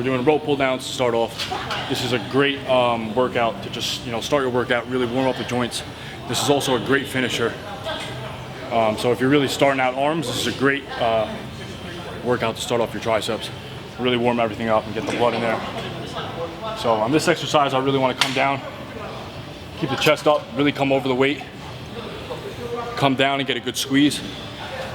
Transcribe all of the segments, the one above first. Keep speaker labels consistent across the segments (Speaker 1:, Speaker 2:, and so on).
Speaker 1: we're doing rope pull downs to start off. This is a great workout to just, start your workout, really warm up the joints. This is also a great finisher. So if you're really starting out arms, this is a great workout to start off your triceps. Really warm everything up and get the blood in there. So on this exercise, I really want to come down, keep the chest up, really come over the weight, come down and get a good squeeze.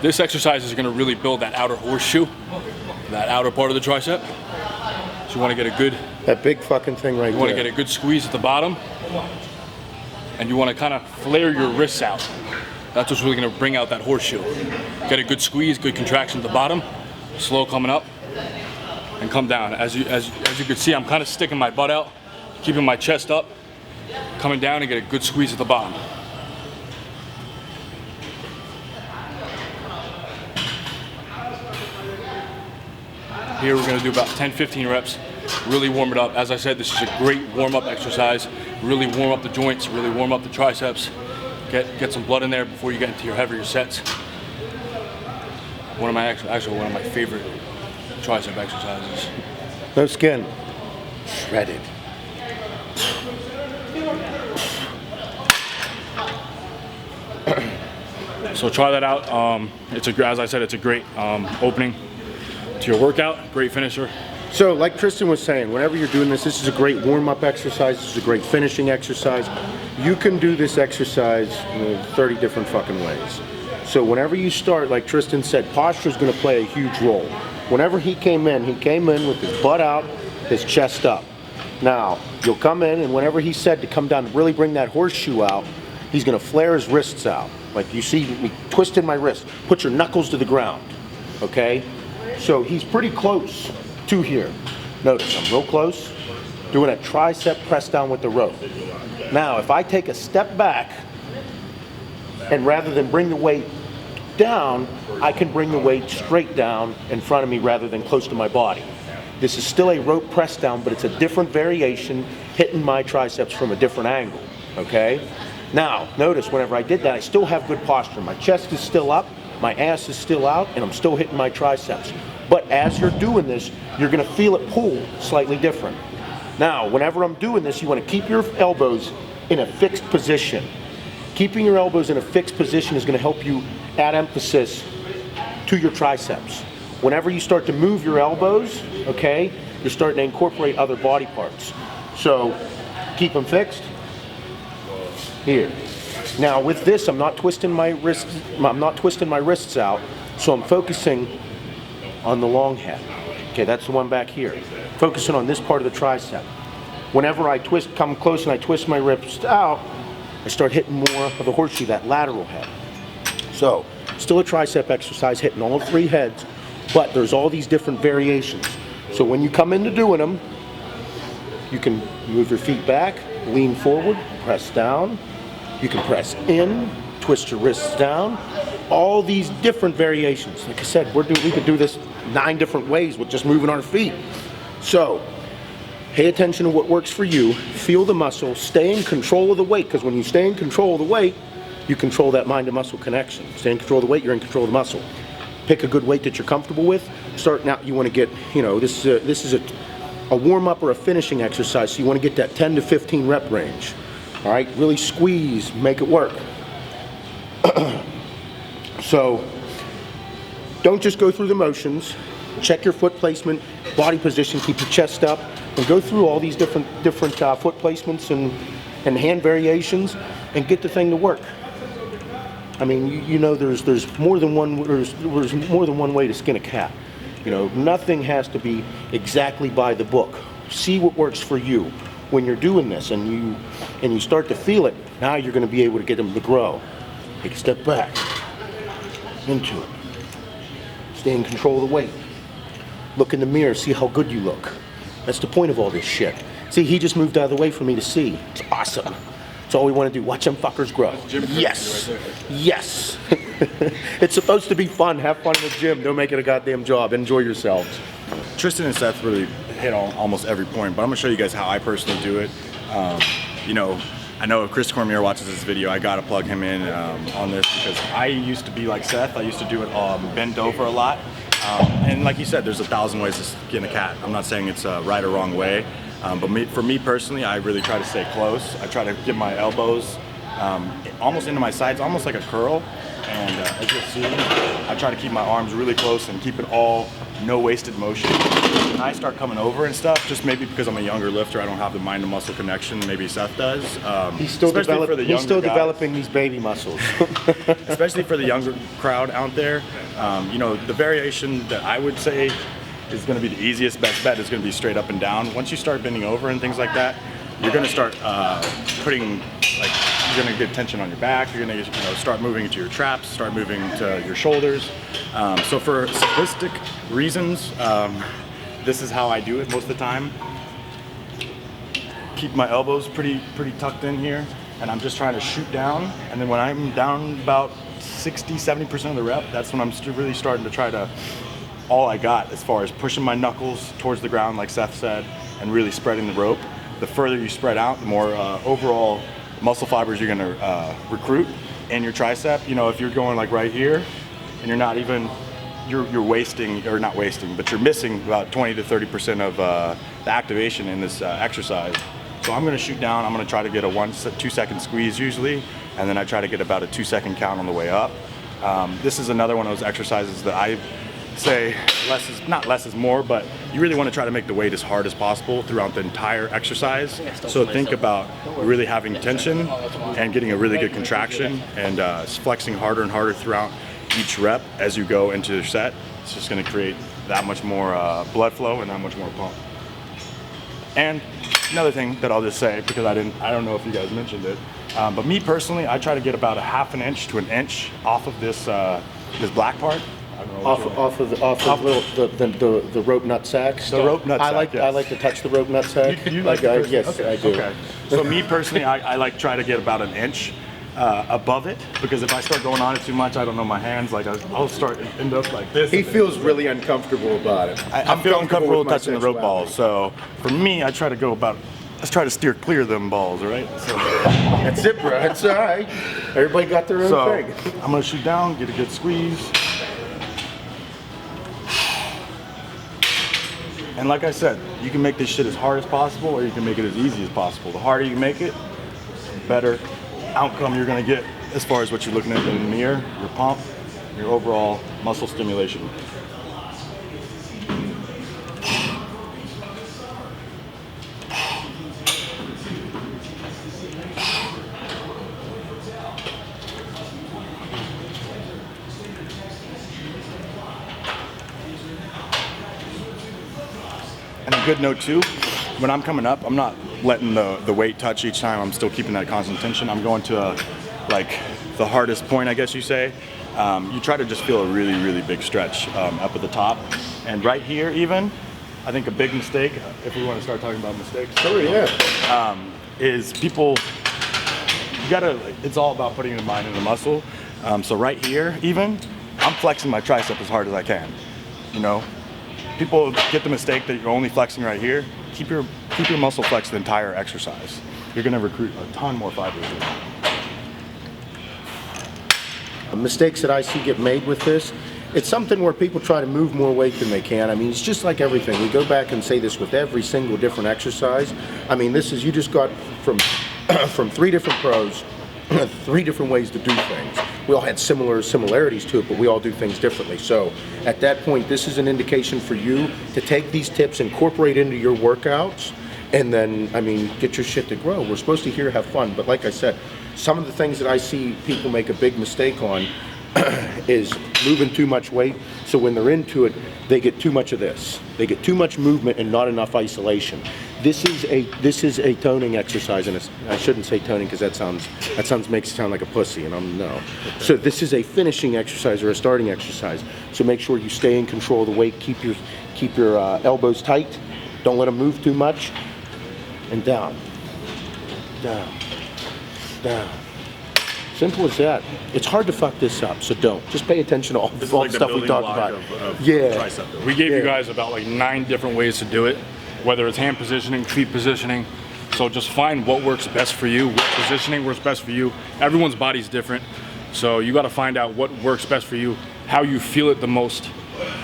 Speaker 1: This exercise is going to really build that outer horseshoe, that outer part of the tricep. So you want to get a good,
Speaker 2: that big fucking thing right there.
Speaker 1: You want to get a good squeeze at the bottom, and you want to kind of flare your wrists out. That's what's really going to bring out that horseshoe. Get a good squeeze, good contraction at the bottom, slow coming up, and come down. As you can see, I'm kind of sticking my butt out, keeping my chest up, coming down and get a good squeeze at the bottom. Here we're gonna do about 10-15 reps, really warm it up. As I said, this is a great warm-up exercise. Really warm up the joints, really warm up the triceps. Get some blood in there before you get into your heavier sets. One of my favorite tricep exercises.
Speaker 2: No skin. Shredded.
Speaker 1: So try that out. As I said, it's a great opening to your workout, great finisher.
Speaker 2: So like Tristen was saying, whenever you're doing this, this is a great warm-up exercise, this is a great finishing exercise. You can do this exercise in 30 different fucking ways. So whenever you start, like Tristen said, posture is going to play a huge role. Whenever he came in with his butt out, his chest up. Now, you'll come in, and whenever he said to come down to really bring that horseshoe out, he's going to flare his wrists out. Like you see me twisting my wrist. Put your knuckles to the ground, okay? So he's pretty close to here. Notice I'm real close, doing a tricep press down with the rope. Now, if I take a step back, and rather than bring the weight down, I can bring the weight straight down in front of me rather than close to my body. This is still a rope press down, but it's a different variation, hitting my triceps from a different angle, okay? Now, notice whenever I did that, I still have good posture. My chest is still up, my ass is still out, and I'm still hitting my triceps. But as you're doing this, you're gonna feel it pull slightly different. Now, whenever I'm doing this, you wanna keep your elbows in a fixed position. Keeping your elbows in a fixed position is gonna help you add emphasis to your triceps. Whenever you start to move your elbows, okay, you're starting to incorporate other body parts. So, keep them fixed. Here. Now with this, I'm not twisting my wrists out, so I'm focusing on the long head. Okay, that's the one back here. Focusing on this part of the tricep. Whenever I come close and I twist my wrists out, I start hitting more of the horseshoe, that lateral head. So, still a tricep exercise, hitting all three heads, but there's all these different variations. So when you come into doing them, you can move your feet back, lean forward, press down. You can press in, twist your wrists down. All these different variations. Like I said, we could do this 9 different ways with just moving our feet. So, pay attention to what works for you. Feel the muscle. Stay in control of the weight, because when you stay in control of the weight, you control that mind to muscle connection. Stay in control of the weight, you're in control of the muscle. Pick a good weight that you're comfortable with. Starting out, you want to get, this is a warm-up or a finishing exercise, so you want to get that 10 to 15 rep range. All right, really squeeze, make it work. So, don't just go through the motions. Check your foot placement, body position, keep your chest up, and go through all these different foot placements and hand variations, and get the thing to work. I mean, there's more than one way to skin a cat. Nothing has to be exactly by the book. See what works for you. When you're doing this and you start to feel it, now you're going to be able to get them to grow. Take a step back, into it. Stay in control of the weight. Look in the mirror, see how good you look. That's the point of all this shit. See, he just moved out of the way for me to see. It's awesome. That's all we want to do. Watch them fuckers grow. Yes. Yes. It's supposed to be fun. Have fun in the gym. Don't make it a goddamn job. Enjoy yourselves.
Speaker 3: Tristen and Seth really hit on almost every point, but I'm gonna show you guys how I personally do it. I know if Chris Cormier watches this video, I gotta plug him in on this, because I used to be like Seth. I used to do it bent over a lot, And like you said, there's 1,000 ways to skin a cat. I'm not saying it's a right or wrong way, but for me personally, I really try to stay close. I try to get my elbows almost into my sides, almost like a curl. And as you'll see, I try to keep my arms really close and keep it all no wasted motion. When I start coming over and stuff, just maybe because I'm a younger lifter, I don't have the mind to muscle connection. Maybe Seth does.
Speaker 2: He's still developing these baby muscles.
Speaker 3: Especially for the younger crowd out there, you know, the variation that I would say is going to be the easiest best bet is going to be straight up and down. Once you start bending over and things like that, you're going to start putting, like, you're going to get tension on your back. You're going to, you know, start moving into your traps, start moving to your shoulders. So for simplistic reasons, this is how I do it most of the time. Keep my elbows pretty tucked in here, and I'm just trying to shoot down. And then when I'm down about 60-70% of the rep, that's when I'm really starting to try to all I got as far as pushing my knuckles towards the ground, like Seth said, and really spreading the rope. The further you spread out, the more overall muscle fibers you're going to recruit in your tricep. You know, if you're going like right here, and you're not even, you're wasting, or not wasting, but you're missing about 20 to 30% of the activation in this exercise. So I'm going to shoot down. I'm going to try to get a 1-2 second squeeze usually, and then I try to get about a 2 second count on the way up. This is another one of those exercises that I say not less is more, but you really want to try to make the weight as hard as possible throughout the entire exercise. So think about really having tension and getting a really good contraction and flexing harder and harder throughout each rep as you go into your set. It's just going to create that much more blood flow and that much more pump. And another thing that I'll just say, because I don't know if you guys mentioned it, but me personally, I try to get about a 1/2 inch to 1 inch off of this this black part.
Speaker 2: Off of the rope nut sacks.
Speaker 3: The rope nut sack.
Speaker 2: I like to touch the rope nut sack.
Speaker 3: You like
Speaker 2: yes,
Speaker 3: okay.
Speaker 2: I do.
Speaker 3: Okay. So me personally, I like try to get about 1 inch above it, because if I start going on it too much, I don't know my hands. Like I'll end up like this.
Speaker 2: He feels really uncomfortable about it.
Speaker 3: I feel uncomfortable touching the rope balls. So for me, I try to go about. Let's try to steer clear of them balls, all right? So
Speaker 2: that's it, bro. It's all right. Everybody got their own thing.
Speaker 3: I'm gonna shoot down, get a good squeeze. And like I said, you can make this shit as hard as possible, or you can make it as easy as possible. The harder you make it, the better outcome you're gonna get as far as what you're looking at in the mirror, your pump, your overall muscle stimulation. And a good note too, when I'm coming up, I'm not letting the weight touch each time. I'm still keeping that constant tension. I'm going to like the hardest point, I guess you say. You try to just feel a really, really big stretch up at the top. And right here even, I think a big mistake, if we want to start talking about mistakes.
Speaker 2: Oh yeah.
Speaker 3: Is people, it's all about putting the mind in the muscle. So right here even, I'm flexing my tricep as hard as I can, you know? People get the mistake that you're only flexing right here. Keep your muscle flexed the entire exercise. You're gonna recruit a ton more fibers.
Speaker 2: Mistakes that I see get made with this, it's something where people try to move more weight than they can. I mean, it's just like everything. We go back and say this with every single different exercise. I mean, this is, you just got from 3 different pros, 3 different ways to do things. We all had similarities to it, but we all do things differently. So at that point, this is an indication for you to take these tips, incorporate into your workouts, and then, I mean, get your shit to grow. We're supposed to here have fun, but like I said, some of the things that I see people make a big mistake on is moving too much weight. So when they're into it, they get too much of this. They get too much movement and not enough isolation. This is a toning exercise, and I shouldn't say toning because that makes it sound like a pussy, and I'm no. So this is a finishing exercise or a starting exercise. So make sure you stay in control of the weight. Keep your elbows tight. Don't let them move too much. And down, down, down. Simple as that. It's hard to fuck this up, so don't. Just pay attention to all the stuff we talked about.
Speaker 1: Tricep. We gave you guys about like 9 different ways to do it, whether it's hand positioning, feet positioning. So just find what works best for you, what positioning works best for you. Everyone's body's different, so you got to find out what works best for you, how you feel it the most,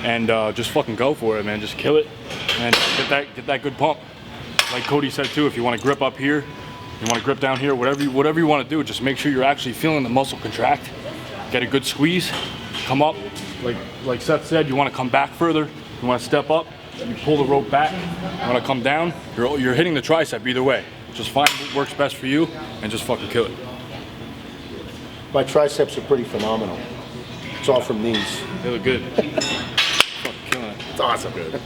Speaker 1: and just fucking go for it, man. Just kill it and get that good pump. Like Cody said too, if you want to grip up here, you want to grip down here, whatever you want to do, just make sure you're actually feeling the muscle contract. Get a good squeeze, come up. Like Seth said, you want to come back further. You want to step up, you pull the rope back. You want to come down, you're hitting the tricep either way. Just find what works best for you and just fucking kill it.
Speaker 2: My triceps are pretty phenomenal. It's all from these.
Speaker 1: They look good. Fucking killing it.
Speaker 2: It's awesome. Good.